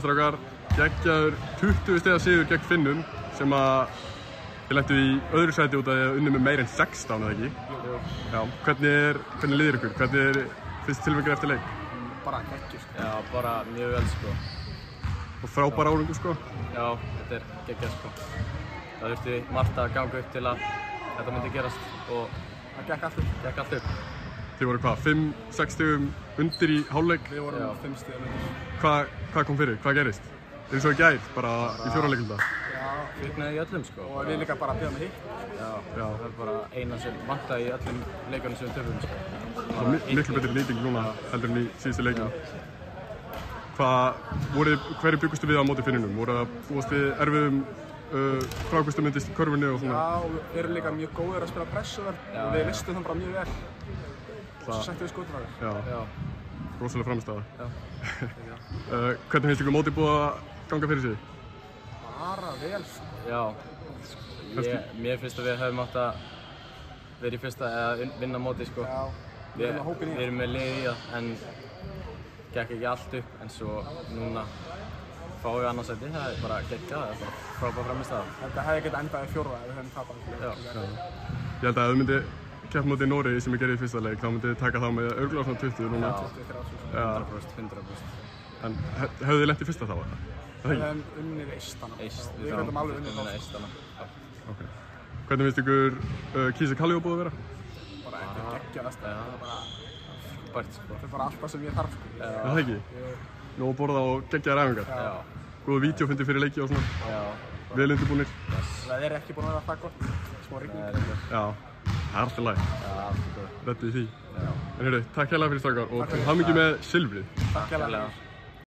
Strákar, geggjaður 20 stiga sigur gegn Finnum sem að þið lentu í öðru sæti út af því að unnu með meira en 16, eða ekki? Jú. Já, hvernig líður ykkur? Hvernig er fyrst tilfengur eftir leik? Bara geggjuð, sko. Já, bara mjög vel, sko. Og frábær árangur, sko? Já, þetta er geggjað, sko. Það þurfti margt að ganga upp til að þetta myndi gerast og það gekk allt upp. Þið voru hvað, 5-6 stigum undir í hálfleik? Við vorum 5 stigum undir. Hvað kom fyrir? Hvað gerist? Eins og í gær, bara í fjórðarleikunda? Já, kviknaði í öllum, sko. Og við líka bara byrjum með hitt. Já, það er bara eina sem vantaði í öllum leikunum sem við töfum, sko. Það er miklu betri nýting núna heldur en í síðustu leikinu. Hverju byggustu við á móti Finnunum? Búast við erfiðum frákvæmstamyndist í körfunni og svona? Já, við erum líka mjög góðir að spila pressuverð og við listum þeim bara mjög vel. Svo settum við skotfæri. Já. Rosalega framistæða. Já. Hvernig finnst ykkur mótið búið að ganga fyrir sig? Bara vel, sko. Já. Mér finnst að við höfum átt að vera í fyrsta eða vinna mótið, sko. Já, við erum með hópinn í það. Við erum með lið í það, en gekk ekki allt upp, en svo núna fáum við annað sæti. Það er bara geggjað, það er bara frábær framistæða. Þetta hefði getað endað í fjórða ef við höfum tapað. Ég held að ef þú myndir keppa móti í Noregi sem ég gerði í fyrsta leik, þá myndi þið taka þá með örugglega svona 20 núna. Já, 100%. En hefðu þið lent í fyrsta þá? Við hefum unnið Eistana. Við höfum alveg unnið Eistana. Ok. Hvernig finnst ykkur Kísa Kalljó búið að vera? Bara ekki geggjast. Bært, sko. Það er bara alltaf sem ég þarf, sko. Það ekki? Nú að borða og geggjaðar æfingar? Já. Góða vídeófundi fyrir leiki og svona? Já. Vel undirbúnir? Það er ekki búin að vera það gott. Smá rigning. Já. Það er alltaf læg. Já, alltaf góð. Reddið því. Já. En heyrðu, takk hérlega fyrir strákar og til hamingju með silfrið. Takk hérlega.